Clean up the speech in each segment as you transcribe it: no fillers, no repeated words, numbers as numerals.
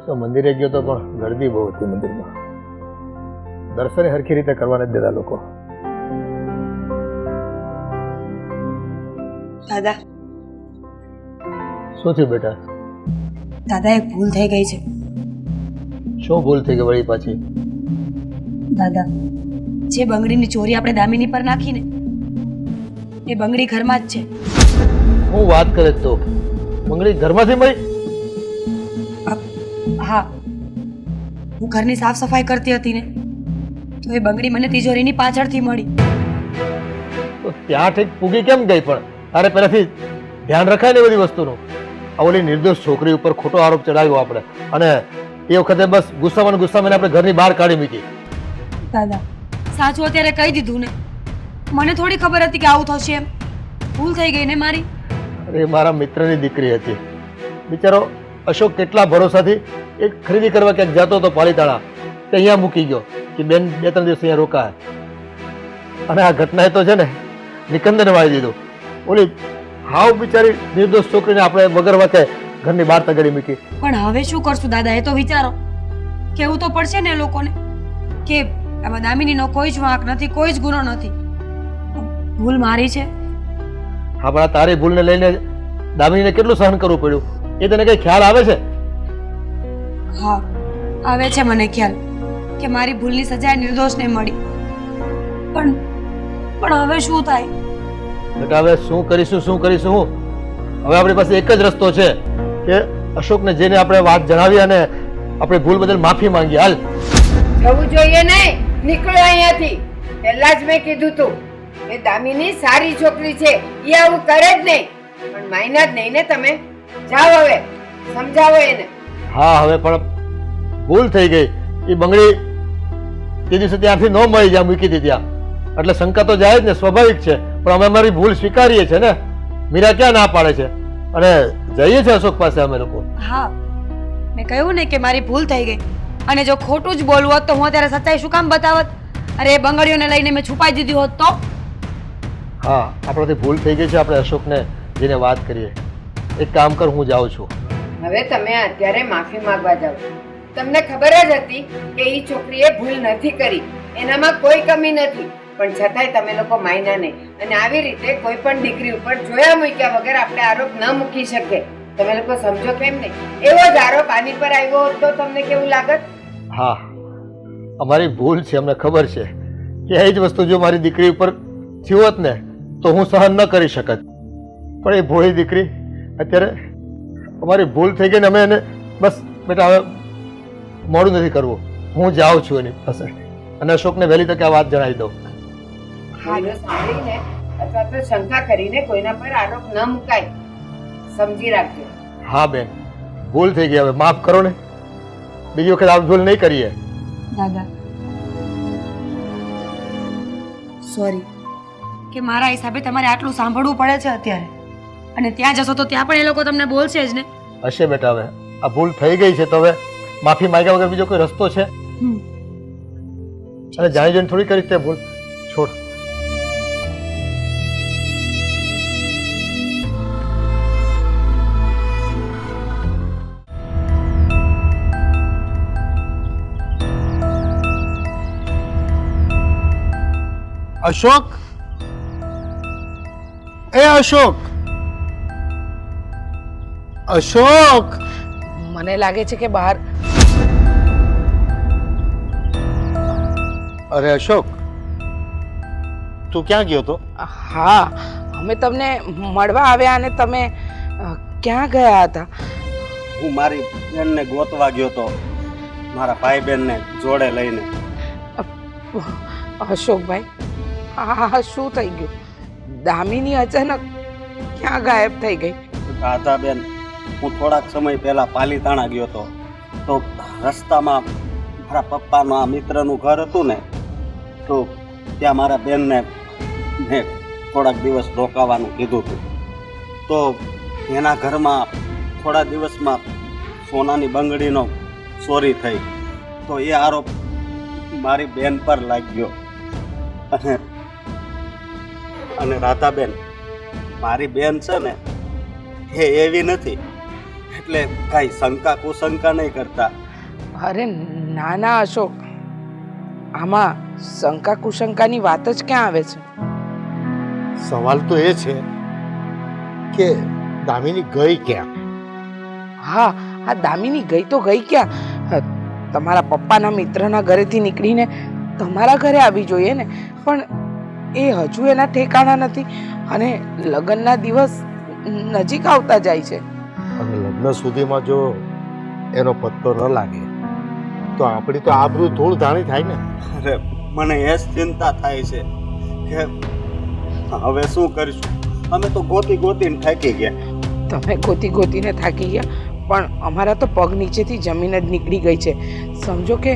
આજ તો મંદિરે ગયો તો પણ ગળદી બહુ હતી મંદિરમાં. દર્શન હરખી રીતે કરવા નથી દેતા લોકો. દાદા, શું થયું બેટા? દાદા એક ભૂલ થઈ ગઈ છે. શું ભૂલ થઈ ગઈ વળી પાછી? દાદા, જે બંગડીની ચોરી આપણે દામિની પર નાખીને એ બંગડી ઘરમાં જ છે. હું વાત કરે તો બંગડી ઘરમાંથી મળી? હા, હું ઘરની સાફ સફાઈ કરતી હતી ને તો એ બંગડી મને તિજોરીની પાછળથી મળી. તો ત્યાં ઠીક પૂગી કેમ ગઈ? પણ તારે પહેલાથી ધ્યાન રખાય ને બધી વસ્તુનું. આ ઓલી નિર્દોષ છોકરી ઉપર ખોટો આરોપ ચડાવ્યો આપણે, અને એ વખતે બસ ગુસ્સામાં આપણે ઘરની બહાર કાઢી મૂકી. દાદા, સાચું અત્યારે કહી દીધું ને. મને થોડી ખબર હતી કે આવું થશે એમ. ભૂલ થઈ ગઈ ને મારી. અરે મારા મિત્રની દીકરી હતી બિચારો અશોક, કેટલા ભરોસાથી એક ખરીદી કરવા ક્યાંક જતો હતો પાલીતાણા, તે અહીંયા મૂકી ગયો કે બેન 2-3 દિવસ અહીંયા રોકાય. અને આ ઘટનાએ તો છે ને નિકંદન વાળી દીધું. ઓલી હાવ બિચારી નિર્દોષ છોકરીને આપણે વગર વાકે ઘરની બહાર તગાડી મૂકી. પણ હવે શું કરશું દાદા? એ તો વિચારો. કેવું તો પડશે ને એ લોકોને કે આમાં દામિનીનો કોઈ જ વાંક નથી, કોઈ જ ગુનો નથી. ભૂલ મારી છે. હા, પણ આ તારી ભૂલને લઈને દામિનીને કેટલું સહન કરવું પડ્યું એ તને કઈ ખ્યાલ આવે છે? હા, આવે છે મને ખ્યાલ કે મારી ભૂલની સજા નિર્દોષને મળી. પણ હવે શું થાય? બેટા, હવે શું કરીશું? હવે આપણી પાસે એક જ રસ્તો છે કે અશોકને જઈને આપણે વાત જણાવી અને આપણી ભૂલ બદલ માફી માંગી. હાલ જવું જોઈએ નહીં. નીકળો અહીંયાથી. પહેલા જ મેં કીધું તું એ દામિની સારી છોકરી છે, એ આવું કરે જ નહીં. પણ માયના જ નહીં ને તમે. જાઓ હવે, સમજાવો એને. હા, હવે પણ ભૂલ થઈ ગઈ. એ બંગડી તે દિવસે ત્યાંથી ન મળી જ્યાં મૂકી હતી ત્યાં, એટલે શંકા તો જાય જ ને, સ્વાભાવિક છે. પણ અમે અમારી ભૂલ સ્વીકારીએ છીએ ને. મીરા ક્યાં ના પાડે છે? અને જઈએ છીએ અશોક પાસે અમે લોકો. હા, મેં કહ્યું ને કે મારી ભૂલ થઈ ગઈ. અને જો ખોટું જ બોલવું હોત તો હું અત્યારે સચ્ચાઈ શું કામ બતાવત? અરે એ બંગડીઓને લઈને મેં છુપાઈ દીધી હોત તો. હા, આપણાથી ભૂલ થઈ ગઈ છે. આપણે અશોકને જઈને વાત કરીએ. એક કામ કર, હું જાઉં છું. હવે તમે અત્યારે માફી માંગવા જાઓ. તમને ખબર જ હતી કે એ છોકરીએ ભૂલ નથી કરી, એનામાં કોઈ કમી નથી. પણ છતાંય તમે લોકો માયના નહીં. અને આવી રીતે કોઈ પણ દીકરી ઉપર જોયા મૂક્યા વગર આપણે આરોપ ન મૂકી શકીએ. તમે લોકો સમજો કેમ નહીં? એવો જ આરોપ આની પર આવ્યો હોત તો તમને કેવું લાગત? હા, અમારી ભૂલ છે, અમને ખબર છે કે એ જ વસ્તુ જો મારી દીકરી ઉપર થયું હોત ને તો હું સહન ન કરી શકત. પણ એ ભોળી દીકરી અત્યારે અમારી ભૂલ થઈ ગઈ ને અમે એને બસ બેટા હવે મોડું નથી કરવું. હું જાઉં છું એની પાસે અને અશોકને વહેલી તકે આ વાત જણાવી દઉં. હાલો સાંભળીને અથવા તો શંકા કરીને કોઈના પર આરોપ ન મુકાય. સમજી રાખજો. હા બેન, ભૂલ થઈ ગઈ, હવે માફ કરો ને. બીજી વખત આ ભૂલ નહીં કરીએ. દાદા, સોરી કે મારા હિસાબે તમારે આટલું સાંભળવું પડે છે અત્યારે. અને ત્યાં જશો તો ત્યાં પણ એ લોકો તમને બોલશે જ ને. હશે બેટા, હવે આ ભૂલ થઈ ગઈ છે તો હવે માફી માંગ્યા વગર બીજો કોઈ રસ્તો છે? અને જાણી જોઈને થોડી કરી તે ભૂલ. છોડ. અશોક, એ અશોક, અશોક. મને લાગે છે કે બહાર. અરે અશોક, તું ક્યાં ગયો તો? હા, અમે તમને મળવા આવ્યા અને તમે ક્યાં ગયા હતા? હું મારી બેનને ગોતવા ગયો તો, મારા ભાઈ બહેનને જોડે લઈને. અશોકભાઈ, આ શું થઈ ગયું? દામિની અચાનક ક્યાં ગાયબ થઈ ગઈ? રાધાબેન, હું થોડાક સમય પહેલા પાલીતાણા ગયો હતો તો રસ્તામાં મારા પપ્પાના મિત્રનું ઘર હતું ને, તો ત્યાં મારા બેનને મેં થોડાક દિવસ રોકાવાનું કીધું હતું. તો એના ઘરમાં થોડા દિવસમાં સોનાની બંગડીનો ચોરી થઈ. તો એ આરોપ મારી બેન પર લાગ્યો. અને રાધાબેન, મારી બેન છે ને એ એવી નથી એટલે કાંઈ શંકા કુશંકા નહીં કરતા. અરે નાના અશોક, આમાં શંકા કુશંકાની વાત જ ક્યાં આવે છે? સવાલ તો એ છે કે દામિની ગઈ ક્યાં? હા, આ દામિની ગઈ તો ગઈ ક્યાં? તમારા પપ્પાના મિત્રના ઘરેથી નીકળીને તમારા ઘરે આવી જોઈએ ને, પણ એ હજુ એના ઠેકાણા નથી અને લગ્નના દિવસ નજીક આવતા જાય છે. અને લગ્ન સુધીમાં જો એનો પત્તો ન લાગે તો આપણી તો આબરૂ ધૂળ ધાણી થાય ને. અરે મને એ જ ચિંતા થાય છે કે હવે શું કરીશું. અમે તો ગોતી ગોતીને થાકી ગયા. તમે ગોતી ગોતીને થાકી ગયા, પણ અમારા તો પગ નીચેથી જમીન જ નીકળી ગઈ છે. સમજો કે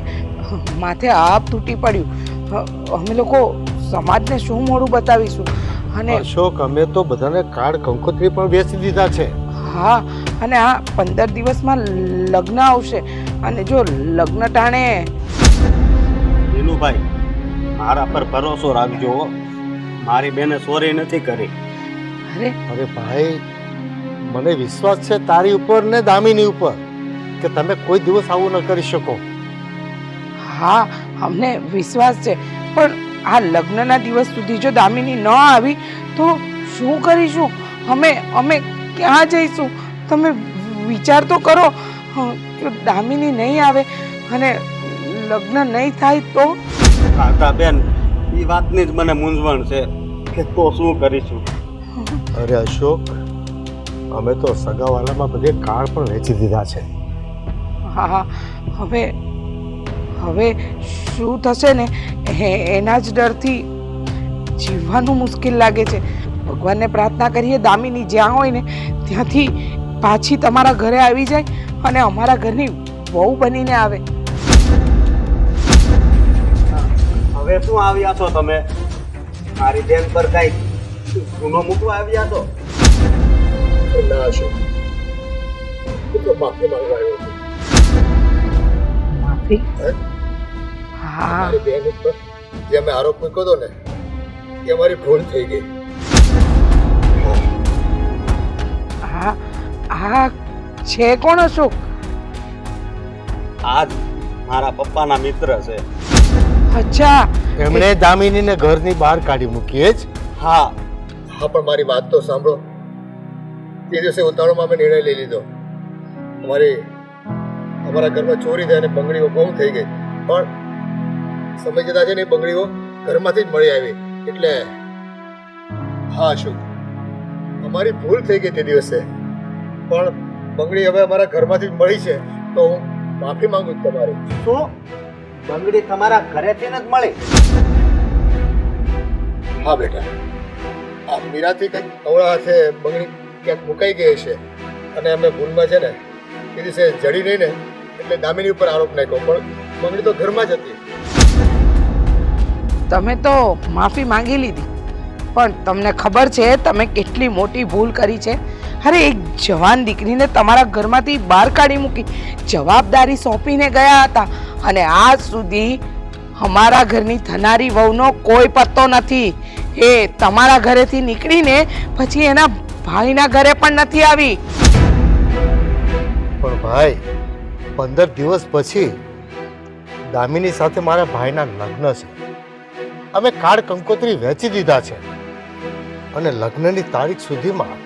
માથે આપ તૂટી પડ્યું. અમે લોકો સમાજને શું મોઢું બતાવીશું? અને અશોક, અમે તો બધાને કાર્ડ કંકોત્રી પણ વેચી દીધા છે. હા, અને આ 15 દિવસમાં લગ્ન આવશે અને જો લગ્ન ટાણે દિનુભાઈ, મારા પર ભરોસો રાખજો હો. મારી બેને ચોરી નથી કરી. અરે ભાઈ, મને વિશ્વાસ છે તારી ઉપર ને દામિની ઉપર કે તમે કોઈ દિવસ આવું ન કરી શકો. હા, અમને વિશ્વાસ છે, પણ આ લગ્નના દિવસ સુધી જો દામિની ન આવી તો શું કરીશું? અમે ક્યાં જઈશું? તમે વિચાર તો કરો. જો દામિની નહીં આવે અને લગ્ન નહીં થાય તો? કાકા બેન, એ વાતની જ મને મૂંઝવણ છે કે તો શું કરીશું. અરે અશોક, અમે તો સગાવાલામાં બધે કાર્ડ પણ વેચી દીધા છે. હા, હવે શું થશે ને એના જ ડરથી જીવવાનું મુશ્કેલ લાગે છે. ભગવાનને પ્રાર્થના કરીએ દામિની જ્યાં હોય ને ત્યાંથી પાછી તમારા ઘરે આવી જાય અને અમારા ઘરની વહુ બનીને આવે. હવે શું આવ્યા છો તમે? મારી બેન પર કઈ ગુનો મૂકવા આવ્યા છો? ના અશોક, હું તો માફી માંગવા આવ્યો છું. માફી? હા, મારી બેન ઉપર જે અમે આરોપ મૂક્યો હતો ને એ અમારી ભૂલ થઈ ગઈ. હા, છે કોણ અશોક? આજ મારા પપ્પાના મિત્ર છે. અચ્છા, એમણે દામિનીને ઘરની બહાર કાઢી મૂકી જ. હા, હા, પણ મારી વાત તો સાંભળો. તે દિવસે ઉતાવળમાં અમે નિર્ણય લઈ લીધો. અમારા ઘરમાં ચોરી થઈ અને બંગડીઓ ગુમ થઈ ગઈ, પણ સમય જતા છે ને એ બંગડીઓ ઘરમાંથી જ મળી આવી. એટલે હા અશોક, અમારી ભૂલ થઈ ગઈ તે દિવસે, પણ બંગડી હવે અમારા ઘરમાંથી જ મળી છે, તો હું માફી માંગુ છું તમારી. શું બંગડી તમારા ઘરેથી જ મળી? હા બેટા, આ મીરાથી કંઈક અવળા હાથે બંગડી ક્યાંક મુકાઈ ગઈ છે અને અમે ભૂલમાં છે ને એ દિવસે જડી નહીં ને એટલે દામિની ઉપર આરોપ નાખ્યો, પણ બંગડી તો ઘરમાં જ હતી. તમે તો માફી માંગી લીધી, પણ તમને ખબર છે તમે કેટલી મોટી ભૂલ કરી છે? અરે એક જવાન દીકરીને તમારા ઘરમાંથી બહાર કાઢી મૂકી, જવાબદારી સોંપીને ગયા હતા અને આજ સુધી અમારા ઘરની થનારી વહુનો કોઈ પત્તો નથી. એ તમારા ઘરેથી નીકળીને પછી એના ભાઈના ઘરે પણ નથી આવી. પણ ભાઈ, 15 દિવસ પછી દામિની સાથે મારા ભાઈના લગ્ન છે. અમે કાર્ડ કંકોત્રી વેચી દીધા છે અને લગ્નની તારીખ સુધીમાં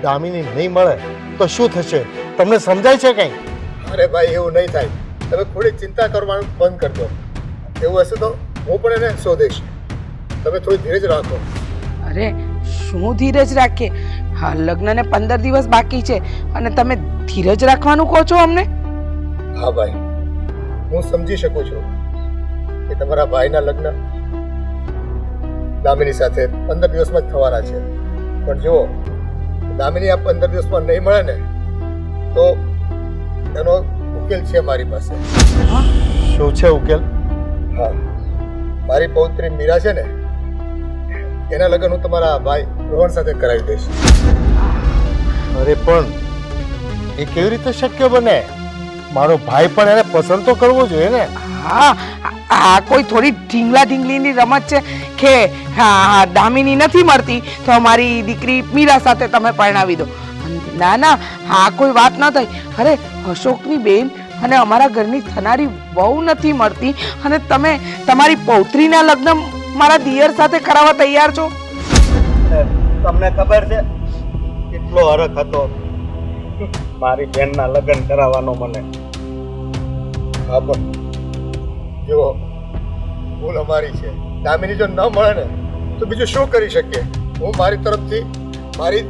દામિની નહીં મળે તો શું થશે? તમને સમજાય છે કંઈ? અરે ભાઈ, એવું નહીં થાય. તમે થોડી ચિંતા કરવાનું બંધ કરજો. એવું હશે તો હું પણ એને શોધીશ. તમે થોડી ધીરજ રાખો. અરે શું ધીરજ રાખીએ? હા, લગ્નને 15 દિવસ બાકી છે અને તમે ધીરજ રાખવાનું કહો છો અમને? હા ભાઈ, હું સમજી શકું છું કે તમારા ભાઈના લગ્ન દામિની સાથે 15 દિવસમાં જ થવાના છે, પણ જુઓ, દામિની આ 15 દિવસમાં નહીં મળે ને તો એનો ઉકેલ છે મારી પાસે. શું છે ઉકેલ? હા, મારી પૌત્રી મીરા છે ને એના લગ્ન હું તમારા ભાઈ રોહન સાથે કરાવી દઈશ. અરે પણ એ કેવી રીતે શક્ય બને? મારો ભાઈ પણ એને પસંદ તો કરવો જોઈએ ને. હા, આ કોઈ થોડી ઢીંગલા ઢીંગલીની રમત છે કે દામિની નથી મળતી તો અમારી દીકરી મીરા સાથે તમે પરણાવી દો. ના ના, હા કોઈ વાત ન થઈ. અરે અશોકની બેન અને અમારા ઘરની થનારી બહુ નથી મળતી અને તમે તમારી પૌત્રીના લગ્ન મારા દિયર સાથે કરાવવા તૈયાર છો? તમને ખબર છે કેટલો હરખ હતો મારી બેનના લગ્ન કરાવવાનો મને. હા પણ જો ભૂલ અમારી છે. દામિની જો ન મળે ને તો બીજું શું કરી શકીએ? હું મારી તરફથી મારી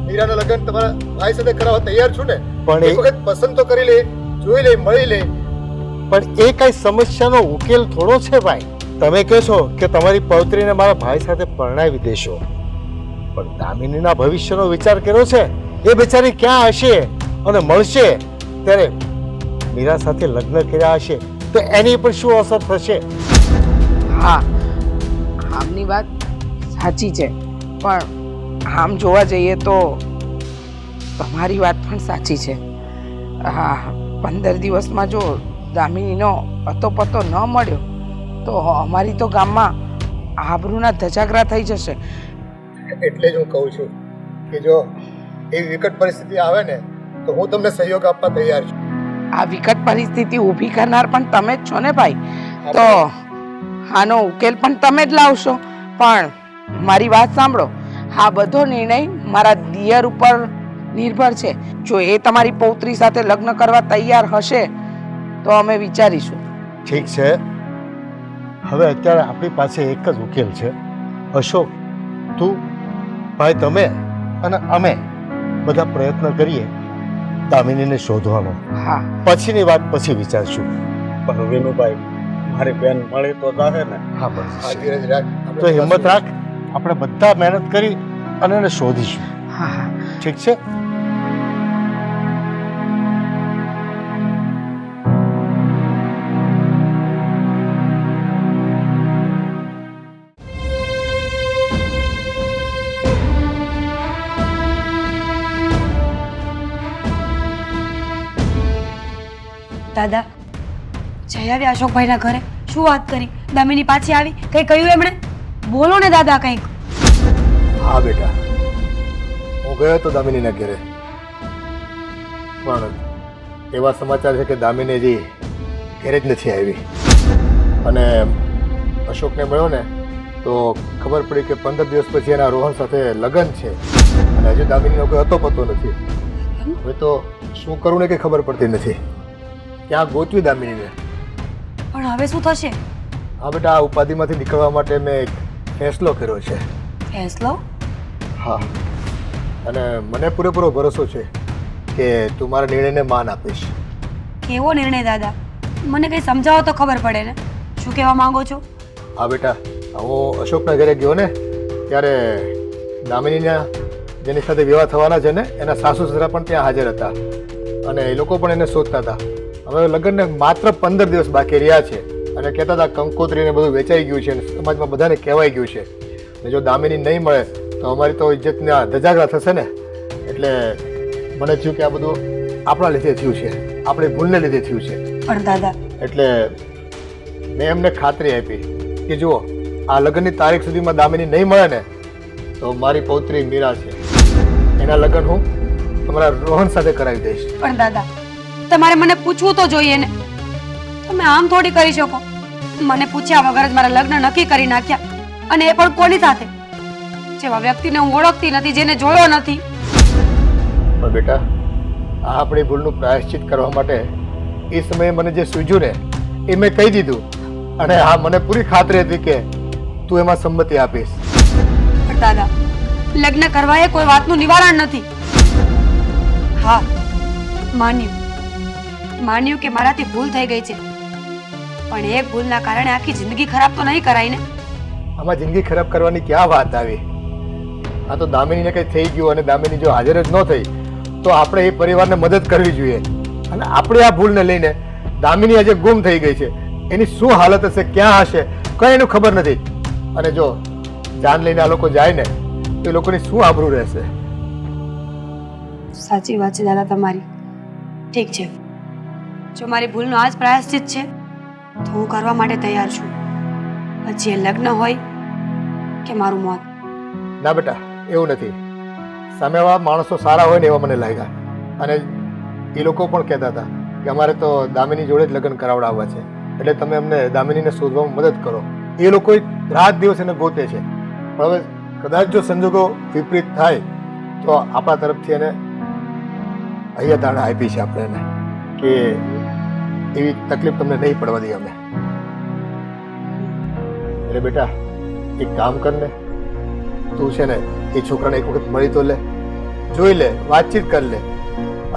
મીરાના લગ્ન તમારા ભાઈ સાથે કરાવવા તૈયાર છું ને. પણ એક વખત પસંદ તો કરી લે, જોઈ લે, મળી લે. પણ એ કઈ સમસ્યાનો ઉકેલ થોડો છે ભાઈ. તમે કહો છો કે તમારી પૌત્રીને મારા ભાઈ સાથે પરણાવી દેશો, પણ દામિનીના ભવિષ્યનો વિચાર કર્યો છે? એ બિચારી ક્યાં હશે અને મળશે ત્યારે મીરા સાથે લગ્ન કર્યા હશે તો એની પર શું અસર થશે? હા, આમની વાત સાચી છે, પણ આમ જોવા જઈએ તો તમારી વાત પણ સાચી છે. હા, 15 દિવસમાં જો દામિનીનો અતોપતો ન મળ્યો તો અમારી તો ગામમાં આબરૂના ધજાગરા થઈ જશે. એટલે જ હું કહું છું કે જો એવી વિકટ પરિસ્થિતિ આવે ને તો હું તમને સહયોગ આપવા તૈયાર છું. આ વિકટ પરિસ્થિતિ ઊભી કરનાર પણ તમે જ છો ને ભાઈ, તો આનો ઉકેલ પણ તમે જ લાવશો. પણ મારી વાત સાંભળો, આ બધો નિર્ણય મારા દિયર ઉપર નિર્ભર છે. જો એ તમારી પૌત્રી સાથે લગ્ન કરવા તૈયાર હશે તો અમે વિચારીશું. ઠીક છે, હવે અત્યારે આપણી પાસે એક જ ઉકેલ છે. અશોક, તું, ભાઈ, તમે અને અમે બધા પ્રયત્ન કરીએ દામિનીને શોધવાનો. હા, પછીની વાત પછી વિચારશું. પણ વિનુભાઈ, મારી બેન મળી તો જાહે ને? હા, આ બસ ધીરજ રાખ. તો હિંમત રાખ, આપણે બધા મહેનત કરી અને એને શોધીશું. હા, હા. ઠીક છે? દાદા જઈ આવ્યા અશોકભાઈના ઘરે? શું વાત કરી? દામિની પાછી આવી? કંઈ કહ્યું એમણે? બોલો ને દાદા કંઈક. હા બેટા, હું ગયો હતો દામિનીના ઘરે, પણ એવા સમાચાર છે કે દામિની હજી ઘરે જ નથી આવી. અને અશોકને મળ્યો ને તો ખબર પડી કે 15 દિવસ પછી એના રોહન સાથે લગ્ન છે અને હજુ દામિનીનો કોઈ હતો પતો નથી. હવે તો શું કરવું ને કંઈ ખબર પડતી નથી. ક્યાં ગોતવી દામિનીને? પણ હવે શું થશે? હા બેટા, આ ઉપાધિમાંથી નીકળવા માટે મેં એક ફેસલો કર્યો છે. ફેસલો? હા, અને મને પૂરેપૂરો ભરોસો છે કે તું મારા નિર્ણયને માન આપીશ. કેવો નિર્ણય દાદા? મને કંઈ સમજાવો તો ખબર પડે ને. શું કહેવા માંગો છો? હા બેટા, હું અશોકના ઘરે ગયો ને ત્યારે દામિનીના જેની સાથે વિવાહ થવાના છે ને એના સાસુ સસરા પણ ત્યાં હાજર હતા અને એ લોકો પણ એને શોધતા હતા. હવે લગ્નને માત્ર 15 દિવસ બાકી રહ્યા છે અને કહેતા હતા કંકોત્રીને બધું વેચાઈ ગયું છે અને સમાજમાં બધાને કહેવાઈ ગયું છે. અને જો દામિની નહીં મળે તો અમારી તો ઇજ્જતના ધજાગરા થશે ને. એટલે મને થયું કે આ બધું આપણા લીધે થયું છે, આપણી ભૂલને લીધે થયું છે. પણ દાદા, એટલે મેં એમને ખાતરી આપી કે જુઓ, આ લગ્નની તારીખ સુધીમાં દામિની નહીં મળે ને તો મારી પૌત્રી મીરા છે એના લગ્ન હું તમારા રોહન સાથે કરાવી દઈશ. પણ દાદા, તમારે મને પૂછવું તો જોઈએ ને. તમે આમ થોડી કરી શકો. મને પૂછ્યા વગર જ મારા લગ્ન નક્કી કરી નાખ્યા, અને એ પણ કોની સાથે? જેવા વ્યક્તિને હું ઓળખતી નથી, જેને જોયો નથી. પણ બેટા, આ આપણી ભૂલનું પ્રાયશ્ચિત કરવા માટે એ સમયે મને જે સૂઝ્યું ને એ મેં કહી દીધું અને હા, મને પૂરી ખાતરી હતી કે તું એમાં સંમતિ આપીશ. પણ દાદા, લગ્ન કરવા એ કોઈ વાતનું નિવારણ નથી. હા, માન્યું કે મારાથી ભૂલ થઈ ગઈ છે, પણ એક ભૂલના કારણે આખી જિંદગી ખરાબ તો નહીં કરાય ને. આમાં જિંદગી ખરાબ કરવાની ક્યાં વાત આવી? આ તો દામિનીને કંઈ થઈ ગયું અને દામિની જો હાજર જ ન થઈ તો આપણે એ પરિવારને મદદ કરવી જોઈએ. અને આપણે આ ભૂલને લઈને દામિની આજે ગુમ થઈ ગઈ છે, એની શું હાલત હશે, ક્યાં હશે, કંઈ એનું ખબર નથી. અને જો જાન લઈને આ લોકો જાય ને તો એ લોકોની શું આબરૂ રહેશે? સાચી વાત છે દાદા તમારી. ઠીક છે, જો મારી ભૂલનો આ જ પ્રાયશ્ચિત છે તો હું કરવા માટે તૈયાર છું. પછી એ લગ્ન હોય કે મારું મોત. ના બેટા, એવું નથી. સામેવાળા માણસો સારા હોય ને એવા મને લાગ્યા. અને એ લોકો પણ કહેતા હતા કે અમારે તો દામિની જોડે જ લગ્ન કરાવડાવવા છે, એટલે તમે અમને દામિનીને શોધવામાં મદદ કરો. એ લોકો રાત દિવસ એને ગોતે છે. પણ હવે કદાચ જો સંજોગો વિપરીત થાય તો આપણા તરફથી એને અહીંયા દાણા આપી છે આપણે એને, કે એવી તકલીફ તમને નહીં પડવા દઈએ અમે. એટલે બેટા એક કામ કર ને, તું છે ને એ છોકરાને એક વખત મળી તો લે, જોઈ લે, વાતચીત કરી લે.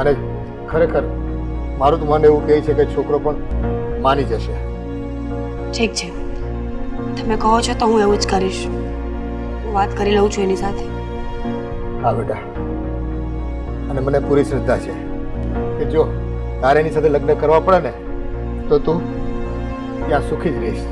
અને ખરેખર મારું તો મને એવું કહે છે કે છોકરો પણ માની જશે. ઠીક છે, તમે કહો છો તો હું એવું જ કરીશ. હું વાત કરી લઉં છું એની સાથે. હા બેટા, અને મને પૂરી શ્રદ્ધા છે કે જો તારે એની સાથે લગ્ન કરવા પડે ને તો તું ત્યાં સુખી જ રહીશ.